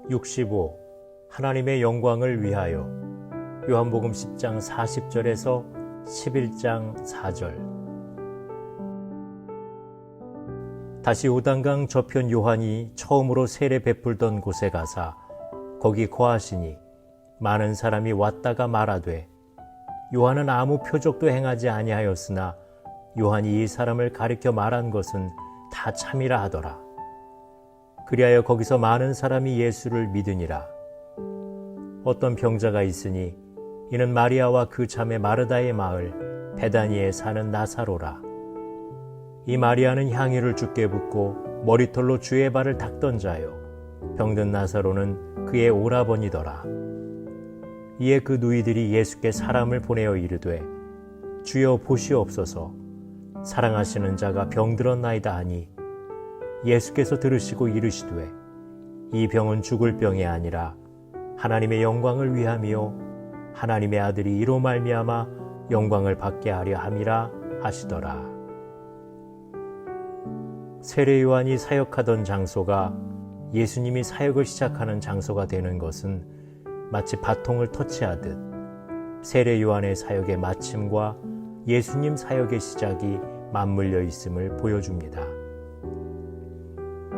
65. 하나님의 영광을 위하여. 요한복음 10장 40절에서 11장 4절. 다시 요단강 저편 요한이 처음으로 세례 베풀던 곳에 가사 거기 거하시니 많은 사람이 왔다가 말하되 요한은 아무 표적도 행하지 아니하였으나 요한이 이 사람을 가리켜 말한 것은 다 참이라 하더라. 그리하여 거기서 많은 사람이 예수를 믿으니라. 어떤 병자가 있으니 이는 마리아와 그 자매 마르다의 마을 베다니에 사는 나사로라. 이 마리아는 향유를 주께 붓고 머리털로 주의 발을 닦던 자요, 병든 나사로는 그의 오라버니더라. 이에 그 누이들이 예수께 사람을 보내어 이르되 주여 보시옵소서, 사랑하시는 자가 병들었나이다 하니 예수께서 들으시고 이르시되 이 병은 죽을 병이 아니라 하나님의 영광을 위함이요 하나님의 아들이 이로 말미암아 영광을 받게 하려 함이라 하시더라. 세례 요한이 사역하던 장소가 예수님이 사역을 시작하는 장소가 되는 것은 마치 바통을 터치하듯 세례 요한의 사역의 마침과 예수님 사역의 시작이 맞물려 있음을 보여줍니다.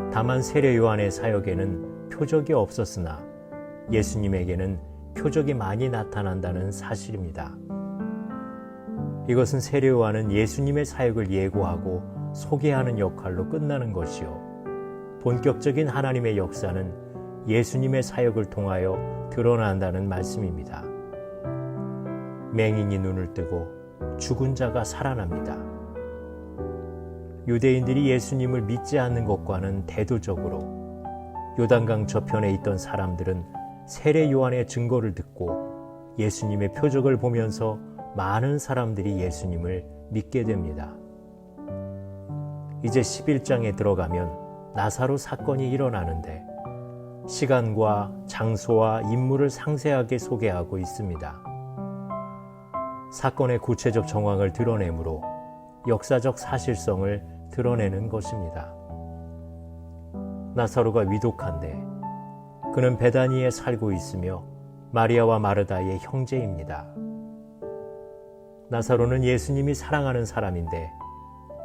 다만 세례 요한의 사역에는 표적이 없었으나 예수님에게는 표적이 많이 나타난다는 사실입니다. 이것은 세례 요한은 예수님의 사역을 예고하고 소개하는 역할로 끝나는 것이요, 본격적인 하나님의 역사는 예수님의 사역을 통하여 드러난다는 말씀입니다. 맹인이 눈을 뜨고 죽은 자가 살아납니다. 유대인들이 예수님을 믿지 않는 것과는 대조적으로 요단강 저편에 있던 사람들은 세례 요한의 증거를 듣고 예수님의 표적을 보면서 많은 사람들이 예수님을 믿게 됩니다. 이제 11장에 들어가면 나사로 사건이 일어나는데 시간과 장소와 인물을 상세하게 소개하고 있습니다. 사건의 구체적 정황을 드러내므로 역사적 사실성을 드러내는 것입니다. 나사로가 위독한데 그는 베다니에 살고 있으며 마리아와 마르다의 형제입니다. 나사로는 예수님이 사랑하는 사람인데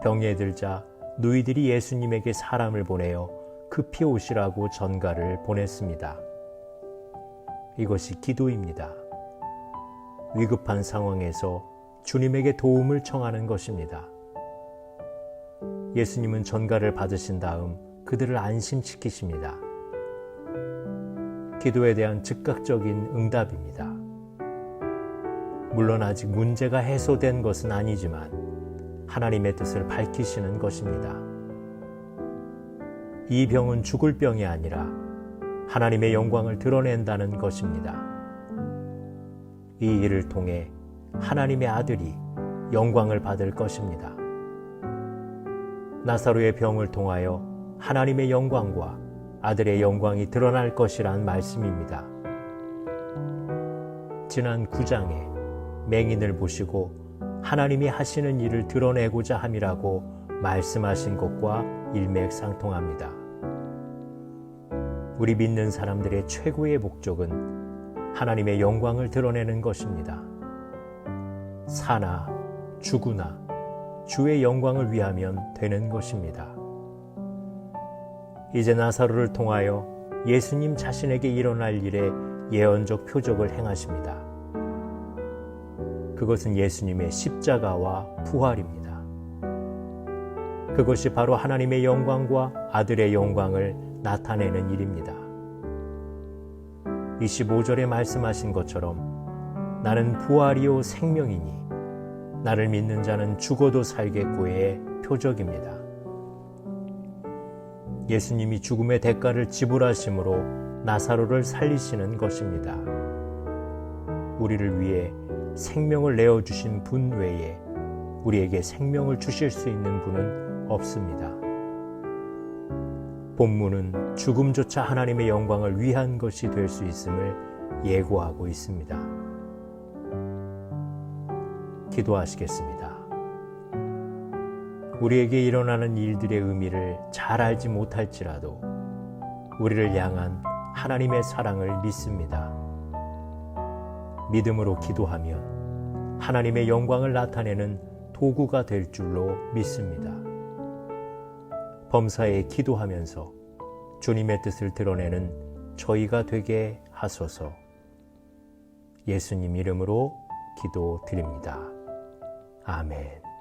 병에 들자 누이들이 예수님에게 사람을 보내어 급히 오시라고 전가를 보냈습니다. 이것이 기도입니다. 위급한 상황에서 주님에게 도움을 청하는 것입니다. 예수님은 전가를 받으신 다음 그들을 안심시키십니다. 기도에 대한 즉각적인 응답입니다. 물론 아직 문제가 해소된 것은 아니지만 하나님의 뜻을 밝히시는 것입니다. 이 병은 죽을 병이 아니라 하나님의 영광을 드러낸다는 것입니다. 이 일을 통해 하나님의 아들이 영광을 받을 것입니다. 나사로의 병을 통하여 하나님의 영광과 아들의 영광이 드러날 것이란 말씀입니다. 지난 9장에 맹인을 보시고 하나님이 하시는 일을 드러내고자 함이라고 말씀하신 것과 일맥상통합니다. 우리 믿는 사람들의 최고의 목적은 하나님의 영광을 드러내는 것입니다. 사나 죽으나 주의 영광을 위하면 되는 것입니다. 이제 나사로를 통하여 예수님 자신에게 일어날 일의 예언적 표적을 행하십니다. 그것은 예수님의 십자가와 부활입니다. 그것이 바로 하나님의 영광과 아들의 영광을 나타내는 일입니다. 25절에 말씀하신 것처럼 나는 부활이요 생명이니 나를 믿는 자는 죽어도 살겠고의 표적입니다. 예수님이 죽음의 대가를 지불하심으로 나사로를 살리시는 것입니다. 우리를 위해 생명을 내어주신 분 외에 우리에게 생명을 주실 수 있는 분은 없습니다. 본문은 죽음조차 하나님의 영광을 위한 것이 될 수 있음을 예고하고 있습니다. 기도하시겠습니다. 우리에게 일어나는 일들의 의미를 잘 알지 못할지라도 우리를 향한 하나님의 사랑을 믿습니다. 믿음으로 기도하면 하나님의 영광을 나타내는 도구가 될 줄로 믿습니다. 범사에 기도하면서 주님의 뜻을 드러내는 저희가 되게 하소서. 예수님 이름으로 기도드립니다. 아멘.